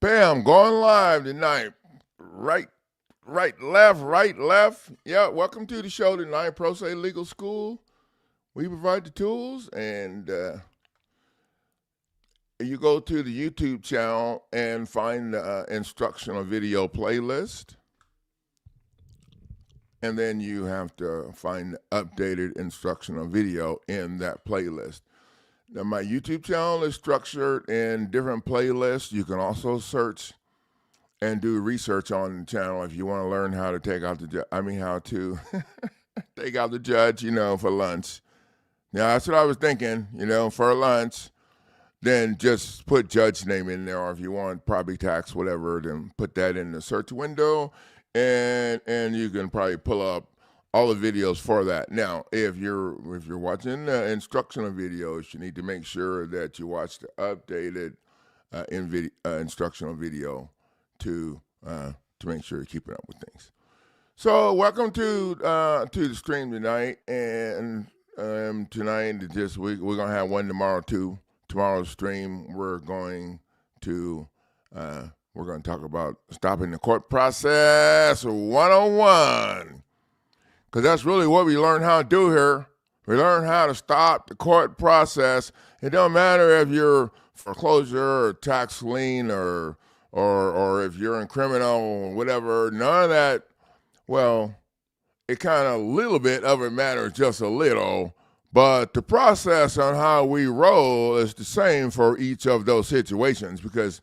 Okay, I'm going live tonight. Right, left. Yeah, welcome to the show tonight, Pro Se Legal School. We provide the tools, and you go to the YouTube channel and find the instructional video playlist. And then you have to find the updated instructional video in that playlist. Now, my YouTube channel is structured in different playlists. You can also search and do research on the channel if you want to learn how to take out the how to take out the judge, for lunch. Now, that's what I was thinking, for lunch. Then just put judge name in there, or if you want property tax, whatever, then put that in the search window, and you can probably pull up all the videos for that. Now, if you're watching instructional videos, you need to make sure that you watch the updated instructional video to make sure you're keeping up with things. So, welcome to the stream tonight, and tonight we're gonna have one tomorrow too. Tomorrow's stream we're going to talk about stopping the court process 101. Because that's really what we learn how to do here. We learn how to stop the court process. It don't matter if you're foreclosure or tax lien or if you're in criminal or whatever. None of that. Well, it kind of a little bit of it matters, just a little. But the process on how we roll is the same for each of those situations, because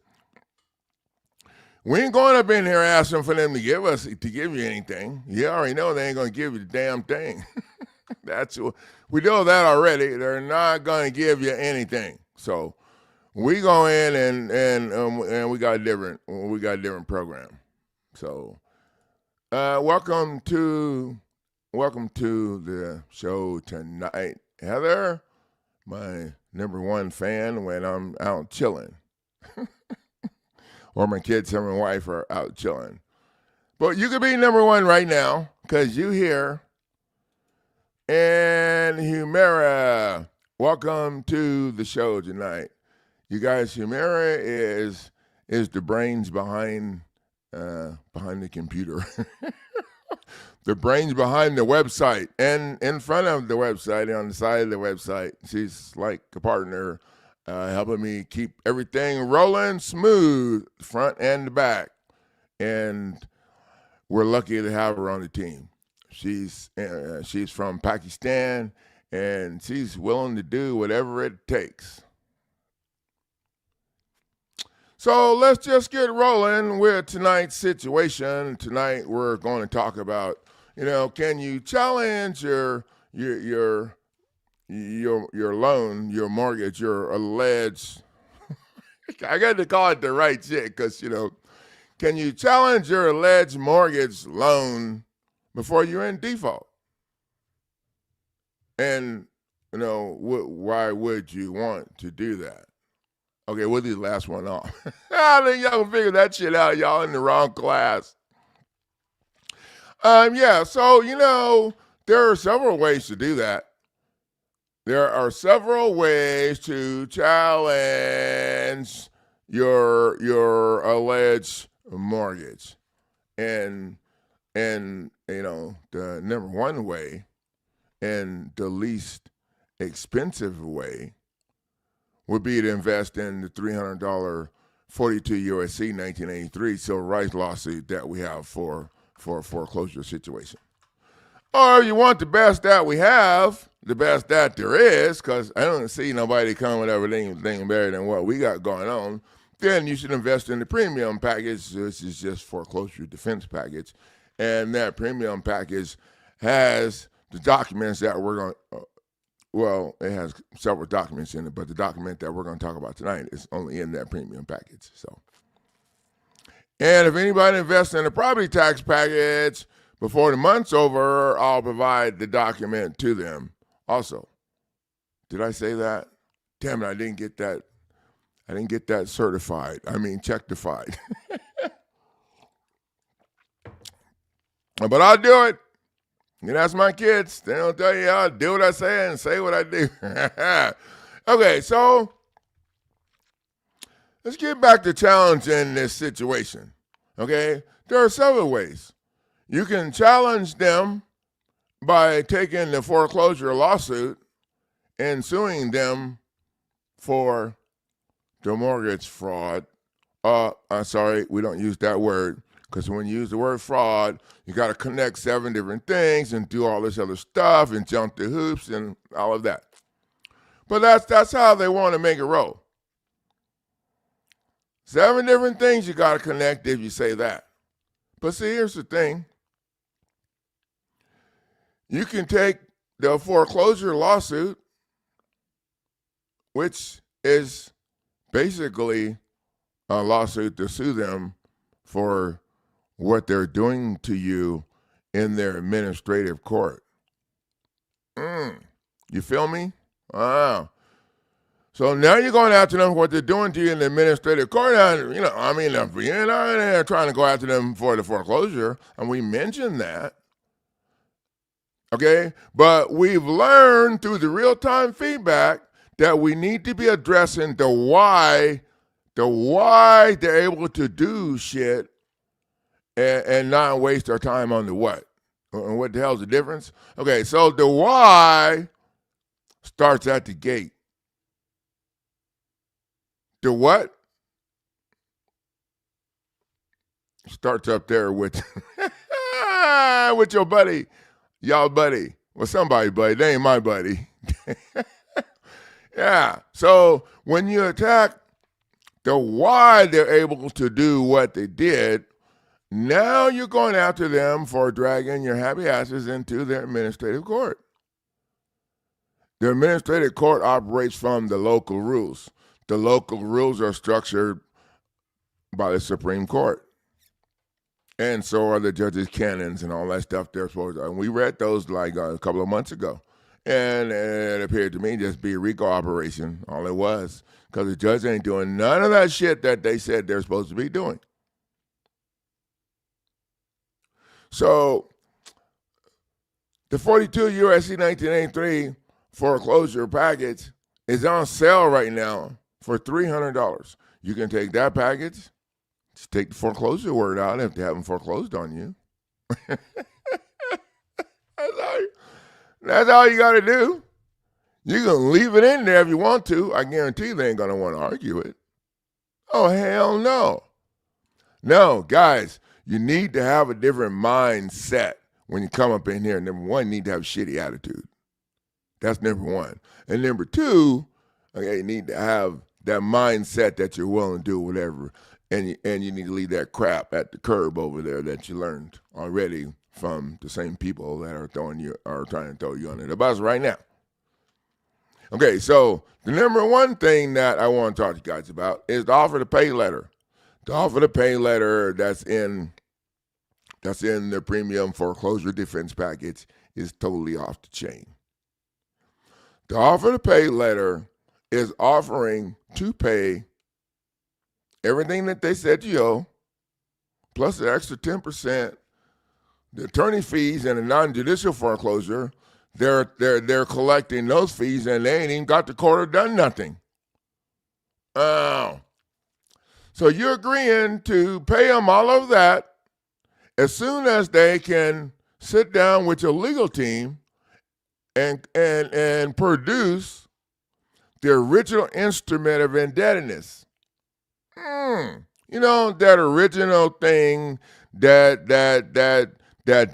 we ain't going up in here asking for them to give you anything. You already know they ain't going to give you the damn thing. We know that already. They're not going to give you anything. So we go in and we got a different program. So welcome to the show tonight, Heather, my number one fan when I'm out chilling. Or my kids and my wife are out chilling. But you could be number one right now because you here. And Humera, welcome to the show tonight. You guys, Humera is the brains behind the computer. The brains behind the website and in front of the website and on the side of the website. She's like a partner, helping me keep everything rolling smooth, front and the back. And we're lucky to have her on the team. She's from Pakistan, and she's willing to do whatever it takes. So let's just get rolling with tonight's situation. Tonight we're going to talk about, can you challenge your loan, your mortgage, your alleged, I got to call it the right shit because, can you challenge your alleged mortgage loan before you're in default? And, why would you want to do that? Okay, we'll do the last one off. I think y'all can figure that shit out. Y'all in the wrong class. So, there are several ways to do that. There are several ways to challenge your alleged mortgage. And the number one way and the least expensive way would be to invest in the $300 42 U.S.C. 1983 civil rights lawsuit that we have for a foreclosure situation. Or you want the best that we have, the best that there is, because I don't see nobody coming with everything better than what we got going on, then you should invest in the premium package, which is just foreclosure defense package. And that premium package has the documents that we're going to, it has several documents in it, but the document that we're going to talk about tonight is only in that premium package. So, and if anybody invests in the property tax package before the month's over, I'll provide the document to them also. Did I say that? Damn it, I didn't get that. I didn't get that certified. Checktified. But I'll do it. That's my kids. They don't tell you how to do what I say and say what I do. Okay, so let's get back to challenging this situation. Okay, there are several ways. You can challenge them by taking the foreclosure lawsuit and suing them for the mortgage fraud. I'm sorry, we don't use that word, because when you use the word fraud, you got to connect 7 different things and do all this other stuff and jump through hoops and all of that. But that's how they want to make it roll. 7 different things you got to connect if you say that. But see, here's the thing. You can take the foreclosure lawsuit, which is basically a lawsuit to sue them for what they're doing to you in their administrative court. You feel me? Wow. So now you're going after them for what they're doing to you in the administrative court. And, you're not trying to go after them for the foreclosure, and we mentioned that. Okay? But we've learned through the real-time feedback that we need to be addressing the why they're able to do shit and not waste our time on the what. And what the hell's the difference? Okay, so the why starts at the gate. The what starts up there with with your buddy, y'all buddy. Well, somebody buddy. They ain't my buddy. Yeah. So when you attack the why they're able to do what they did, now you're going after them for dragging your happy asses into their administrative court. The administrative court operates from the local rules. The local rules are structured by the Supreme Court. And so are the judges' canons and all that stuff they're supposed to. And we read those like a couple of months ago. And it appeared to me just be a RICO operation, all it was. Because the judge ain't doing none of that shit that they said they're supposed to be doing. So the 42 U.S.C. 1983 foreclosure package is on sale right now for $300. You can take that package, just take the foreclosure word out if they haven't foreclosed on you. That's all you got to do. You can leave it in there if you want to. I guarantee they ain't going to want to argue it. Oh, hell no. No, guys, you need to have a different mindset when you come up in here. Number one, you need to have a shitty attitude. That's number one. And number two, okay, you need to have that mindset that you're willing to do whatever. And you need to leave that crap at the curb over there that you learned already from the same people that are trying to throw you under the bus right now. Okay, so the number one thing that I want to talk to you guys about is the offer to pay letter. The offer to pay letter that's in the premium foreclosure defense package is totally off the chain. The offer to pay letter is offering to pay everything that they said you owe, plus the extra 10%, the attorney fees and the non-judicial foreclosure. They're collecting those fees and they ain't even got the court or done nothing. Oh. So you're agreeing to pay them all of that as soon as they can sit down with your legal team and produce the original instrument of indebtedness. You know, that original thing that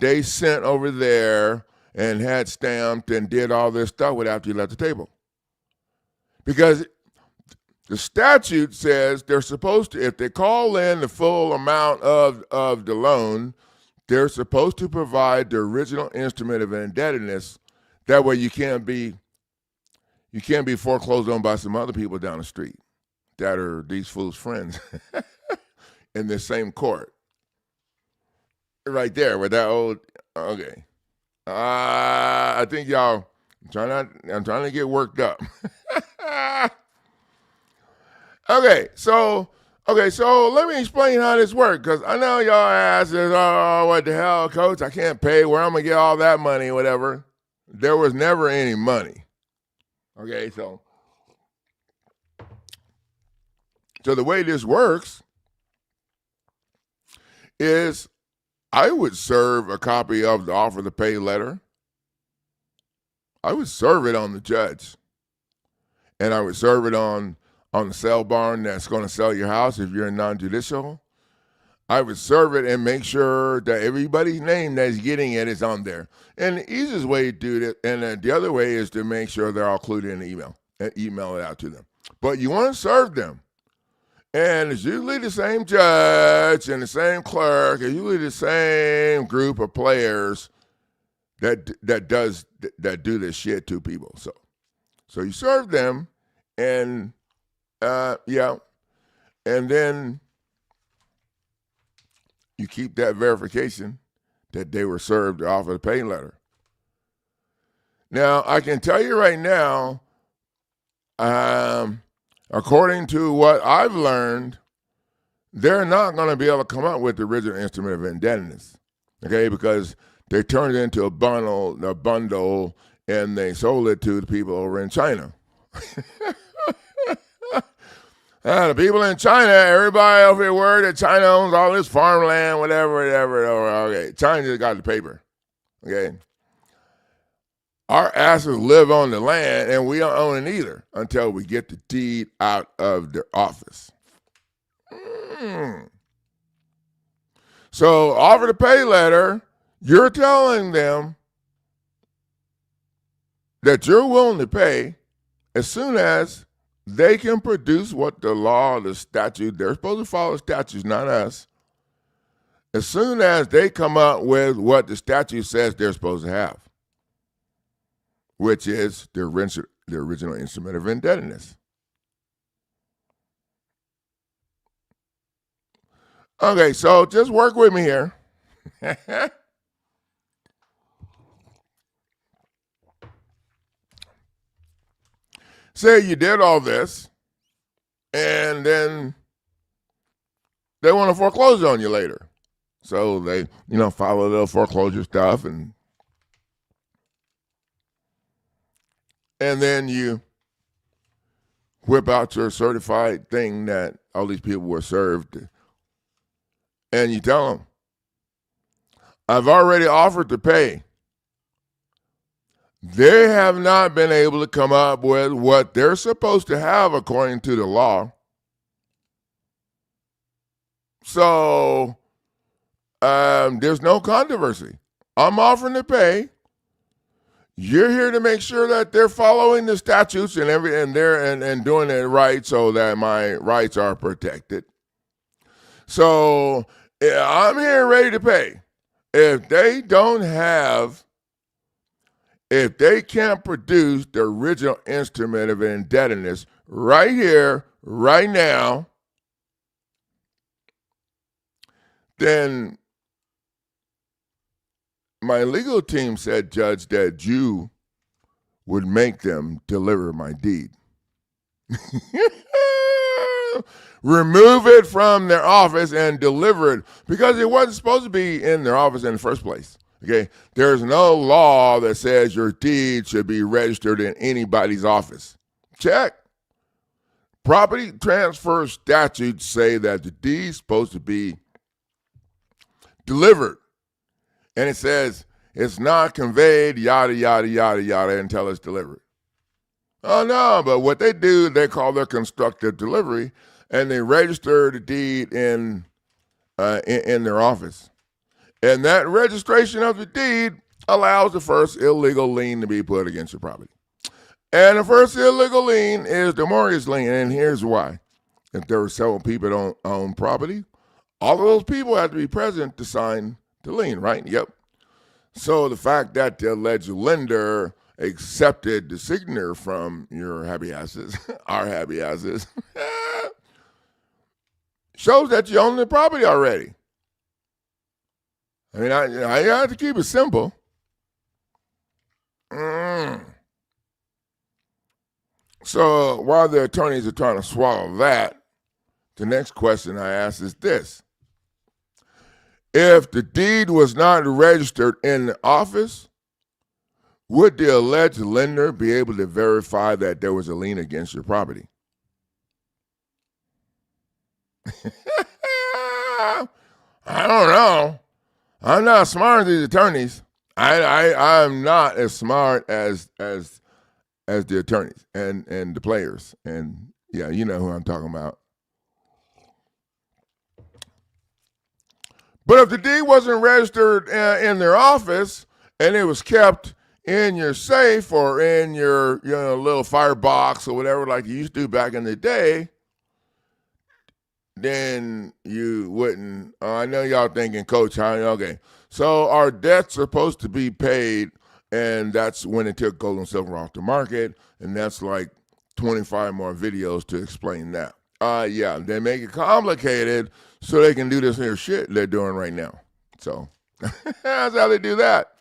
they sent over there and had stamped and did all this stuff with after you left the table. Because the statute says they're supposed to, if they call in the full amount of the loan, they're supposed to provide the original instrument of indebtedness. That way you can't be foreclosed on by some other people down the street that are these fools' friends in the same court. Right there with that old, okay. I think y'all, I'm trying to get worked up. Okay, so let me explain how this works, because I know y'all asking, oh, what the hell, coach? I can't pay. Where I'm going to get all that money, whatever. There was never any money. Okay, so So the way this works is I would serve a copy of the offer to pay letter. I would serve it on the judge. And I would serve it on the sale barn that's going to sell your house if you're in non-judicial. I would serve it and make sure that everybody's name that's getting it is on there. And the easiest way to do it, and the other way is to make sure they're all included in the email and email it out to them. But you want to serve them. And it's usually the same judge and the same clerk, and usually the same group of players that do this shit to people. So you serve them, and and then you keep that verification that they were served the offer to pay letter. Now, I can tell you right now, according to what I've learned, they're not going to be able to come up with the original instrument of indebtedness, okay? Because they turned it into a bundle, and they sold it to the people over in China. The people in China, everybody over here worried that China owns all this farmland, whatever. Okay, China just got the paper, okay? Our asses live on the land, and we don't own it either until we get the deed out of their office. So, offer to pay letter, you're telling them that you're willing to pay as soon as they can produce what the law, the statute, they're supposed to follow statutes, not us. As soon as they come up with what the statute says they're supposed to have, which is the original instrument of indebtedness. Okay, so just work with me here. Say you did all this, and then they want to foreclose on you later. So they, file a little foreclosure stuff, and then you whip out your certified thing that all these people were served, and you tell them, I've already offered to pay. They have not been able to come up with what they're supposed to have according to the law. So there's no controversy. I'm offering to pay. You're here to make sure that they're following the statutes and doing it right so that my rights are protected. So I'm here ready to pay. If they can't produce the original instrument of indebtedness right here, right now, then my legal team said, Judge, that you would make them deliver my deed. Remove it from their office and deliver it, because it wasn't supposed to be in their office in the first place. Okay, there's no law that says your deed should be registered in anybody's office. Check. Property transfer statutes say that the deed's supposed to be delivered. And it says it's not conveyed, yada, yada, yada, yada, until it's delivered. Oh, no, but what they do, they call their constructive delivery, and they register the deed in their office. And that registration of the deed allows the first illegal lien to be put against your property. And the first illegal lien is the mortgage lien, and here's why. If there were several people that don't own property, all of those people have to be present to sign the lien, right? Yep. So the fact that the alleged lender accepted the signature from your happy asses, our happy asses, shows that you own the property already. I mean, I have to keep it simple. So while the attorneys are trying to swallow that, the next question I ask is this. If the deed was not registered in the office, would the alleged lender be able to verify that there was a lien against your property? I don't know. I'm not as smart as these attorneys. I'm not as smart as the attorneys and the players. And yeah, you know who I'm talking about. But if the deed wasn't registered in their office and it was kept in your safe or in your little firebox or whatever, like you used to do back in the day, then you wouldn't. I know y'all thinking, Coach, okay. So our debt's supposed to be paid, and that's when it took gold and silver off the market, and that's like 25 more videos to explain that. Yeah, they make it complicated so they can do this here shit they're doing right now. So that's how they do that.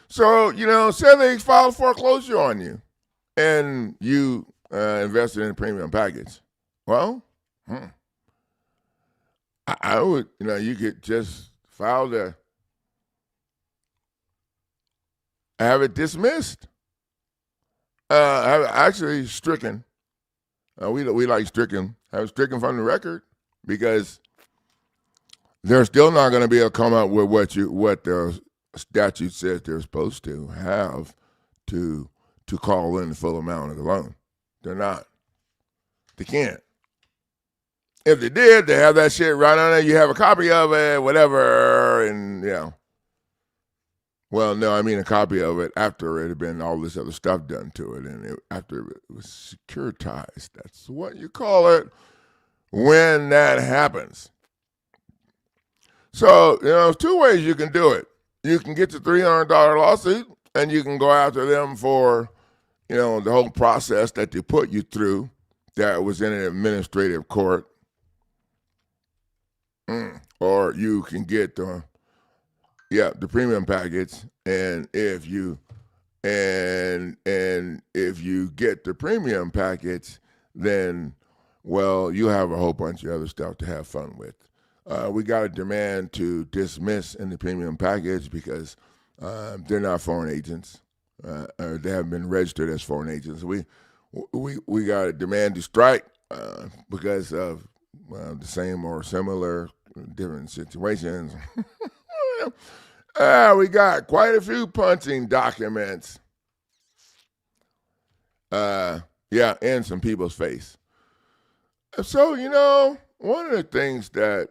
So, say they filed foreclosure on you and you invested in a premium package. Well, I would, you could just file have it dismissed. Actually stricken. We like stricken. Have it stricken from the record because they're still not going to be able to come up with what the statute says they're supposed to have to call in the full amount of the loan. They're not. They can't. If they did, they have that shit right on there. You have a copy of it, whatever, and Well, no, I mean a copy of it after it had been all this other stuff done to it, and after it was securitized. That's what you call it when that happens. So, there's two ways you can do it. You can get the $300 lawsuit, and you can go after them for, the whole process that they put you through that was in an administrative court. Or you can get the premium package, and if you get the premium package, then you have a whole bunch of other stuff to have fun with. We got a demand to dismiss in the premium package because they're not foreign agents. Or they haven't been registered as foreign agents. We got a demand to strike because of the same or similar different situations. We got quite a few punching documents. In some people's face. So, one of the things that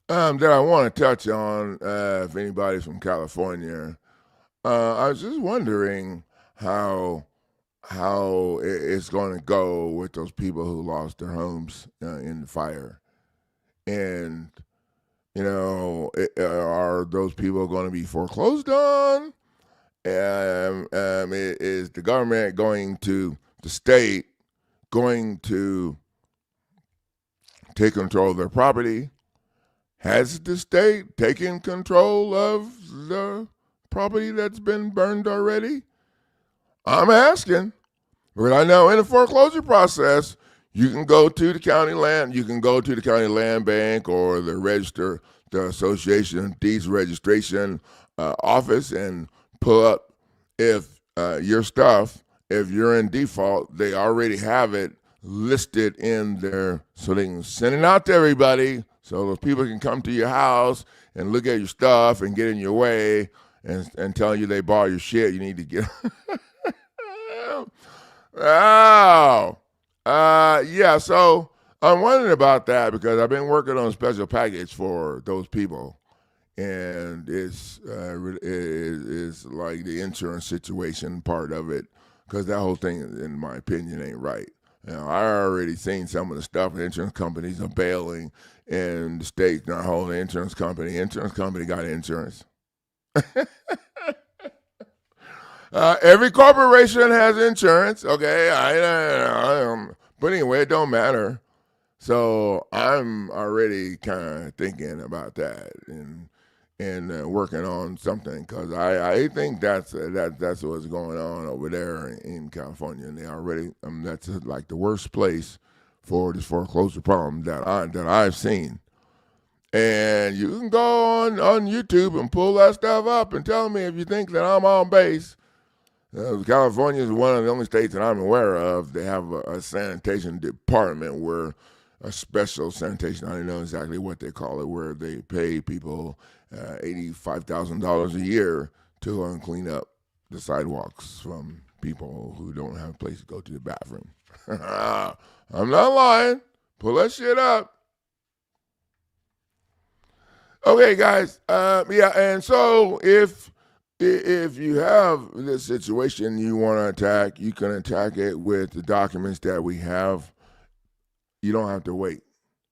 I want to touch on, if anybody's from California, I was just wondering how it's going to go with those people who lost their homes in the fire. And, are those people going to be foreclosed on? Is the government the state going to take control of their property? Has the state taken control of the property that's been burned already? I'm asking. Because I know in the foreclosure process, you can go to the county land bank or the association deeds registration office and pull up if your stuff, if you're in default, they already have it listed in there so they can send it out to everybody so those people can come to your house and look at your stuff and get in your way and tell you they bought your shit. You need to get so I'm wondering about that because I've been working on a special package for those people, and it's like the insurance situation part of it because that whole thing, in my opinion, ain't right. I already seen some of the stuff insurance companies are bailing, and the state's not holding the insurance company. Insurance company got insurance. Every corporation has insurance, okay? But anyway, it don't matter. So I'm already kind of thinking about that and working on something because I think that's what's going on over there in California. And they already that's like the worst place for this foreclosure problem that I've seen. And you can go on YouTube and pull that stuff up and tell me if you think that I'm on base. California is one of the only states that I'm aware of. They have a sanitation department where a special sanitation, I don't know exactly what they call it, where they pay people $85,000 a year to go and clean up the sidewalks from people who don't have a place to go to the bathroom. I'm not lying. Pull that shit up. Okay, guys. Yeah, and so if you have this situation you want to attack, you can attack it with the documents that we have. You don't have to wait.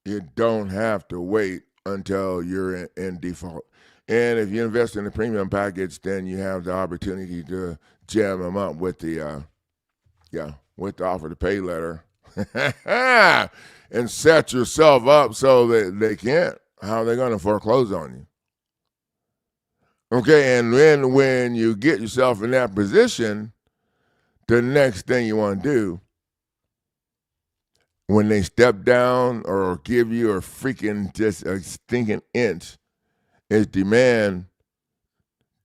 You don't have to wait until you're in default. And if you invest in the premium package, then you have the opportunity to jam them up with the with the offer to pay letter and set yourself up so that they can't. How are they going to foreclose on you? Okay, and then when you get yourself in that position, the next thing you want to do, when they step down or give you a freaking just a stinking inch, is demand,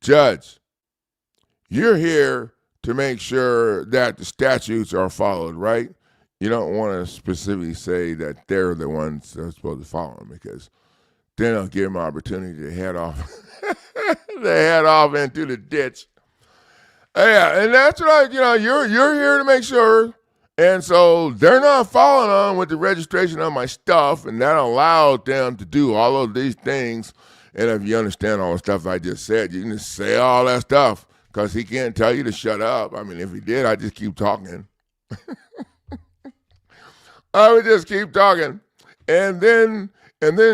judge, you're here to make sure that the statutes are followed, right? You don't want to specifically say that they're the ones that are supposed to follow them, because then they'll give them an opportunity to head off. They head off into the ditch. Yeah, and that's right. You're here to make sure. And so they're not following on with the registration of my stuff, and that allowed them to do all of these things. And if you understand all the stuff I just said, you can just say all that stuff, because he can't tell you to shut up. I mean, if he did, I'd just keep talking. I would just keep talking. And then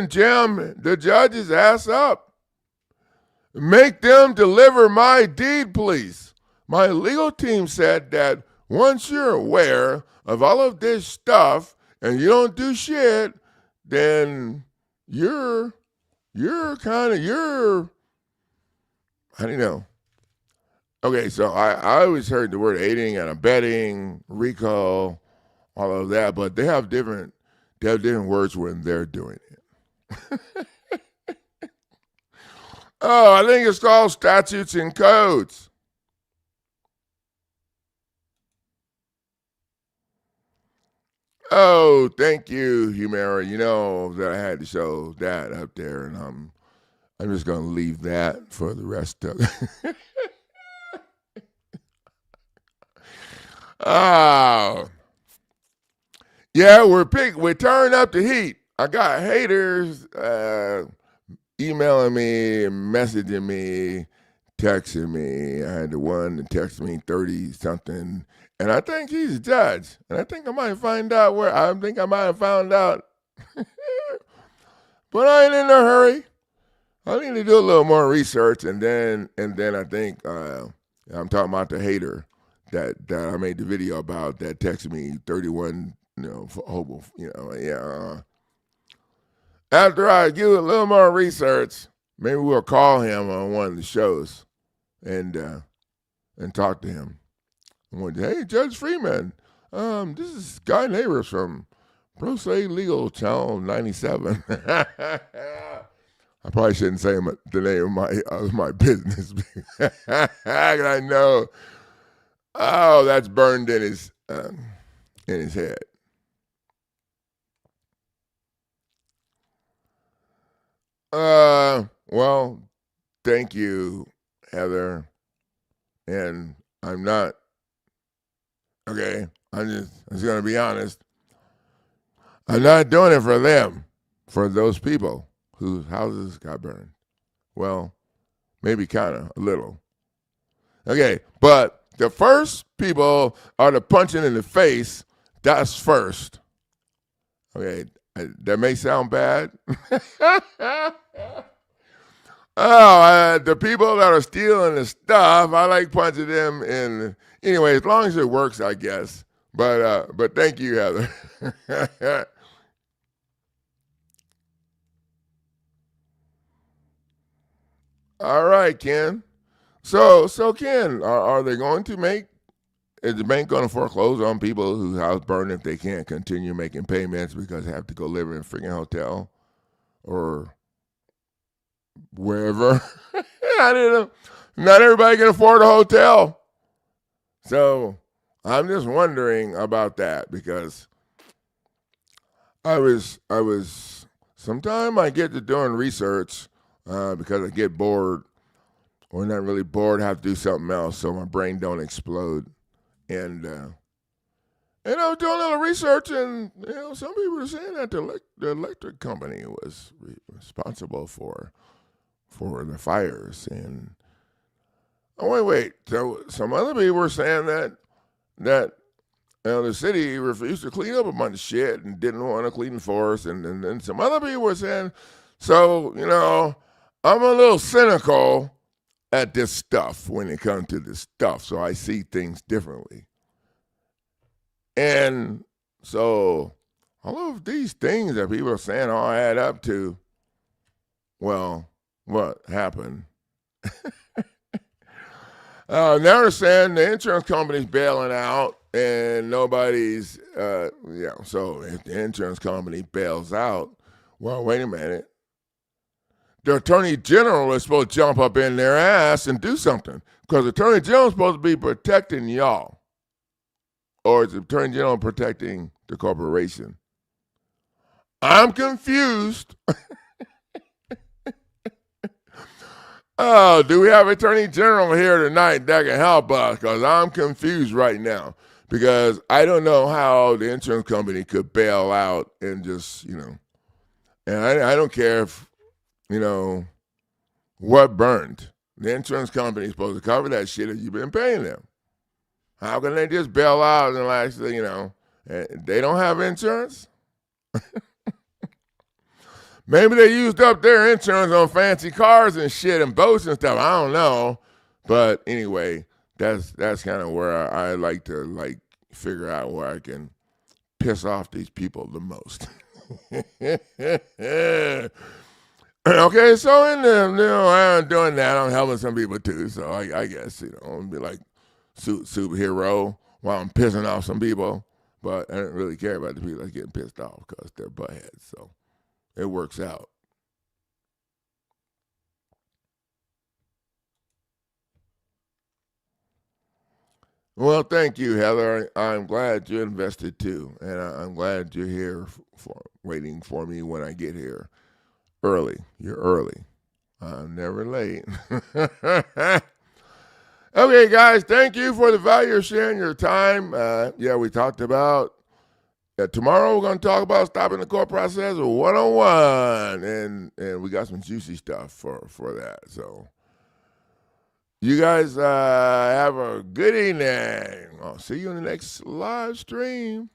jam the judge's ass up. Make them deliver my deed, please. My legal team said that once you're aware of all of this stuff and you don't do shit, then you're I don't know. Okay, so I always heard the word aiding and abetting, RICO, all of that, but they have different words when they're doing it. Oh, I think it's called statutes and codes. Oh, thank you, Humera. You know that I had to show that up there, and I'm just going to leave that for the rest of it. Oh, yeah, we're turning up the heat. I got haters emailing me, messaging me, texting me. I had the one that texted me 30 something, and I think he's a judge. And I think I might find out where. I think I might have found out. But I ain't in a hurry. I need to do a little more research, and then I think I'm talking about the hater that I made the video about that texted me 31, hobo, yeah. After I do a little more research, maybe we'll call him on one of the shows and talk to him. I went, hey, Judge Freeman, this is Guy Neighbors from Pro Se Legal Channel 97. I probably shouldn't say the name of my business. I know. Oh, that's burned in his head. Well, thank you, Heather. And I'm not okay. I'm just gonna be honest. I'm not doing it for them, for those people whose houses got burned. Well, maybe kind of a little. Okay, but the first people are the punching in the face. That's first. Okay, that may sound bad. The people that are stealing the stuff, I like punching them in. Anyway, as long as it works, I guess. But thank you, Heather. All right, Ken. So Ken, are they going to is the bank going to foreclose on people whose house burned if they can't continue making payments because they have to go live in a freaking hotel or wherever? I don't know. Not everybody can afford a hotel. So I'm just wondering about that because I was sometime I get to doing research because I get bored or not really bored, have to do something else so my brain don't explode. And I was doing a little research, and some people were saying that the electric company was responsible for the fires. And oh wait, so some other people were saying that the city refused to clean up a bunch of shit and didn't want to clean the forest, and then some other people were saying, so I'm a little cynical at this stuff when it comes to this stuff, so I see things differently. And so all of these things that people are saying all add up to, well, what happened? Now they're saying the insurance company's bailing out and nobody's, so if the insurance company bails out, well, wait a minute. The attorney general is supposed to jump up in their ass and do something because the attorney general is supposed to be protecting y'all. Or is the attorney general protecting the corporation? I'm confused. Oh, do we have attorney general here tonight that can help us? Because I'm confused right now. Because I don't know how the insurance company could bail out and just, and I don't care if, what burned. The insurance company is supposed to cover that shit if you've been paying them. How can they just bail out and actually, they don't have insurance? Maybe they used up their insurance on fancy cars and shit and boats and stuff. I don't know. But anyway, that's kind of where I like to figure out where I can piss off these people the most. Okay, so in I'm doing that. I'm helping some people too. So I guess, I'll be like superhero while I'm pissing off some people. But I don't really care about the people that's getting pissed off because they're buttheads. So it works out. Well, thank you, Heather. I'm glad you invested too, and I'm glad you're here waiting for me when I get here early. You're early. I'm never late. Okay, guys, thank you for the value of sharing your time. We talked about tomorrow we're going to talk about stopping the court process 101, and we got some juicy stuff for that. So you guys have a good evening. I'll see you in the next live stream.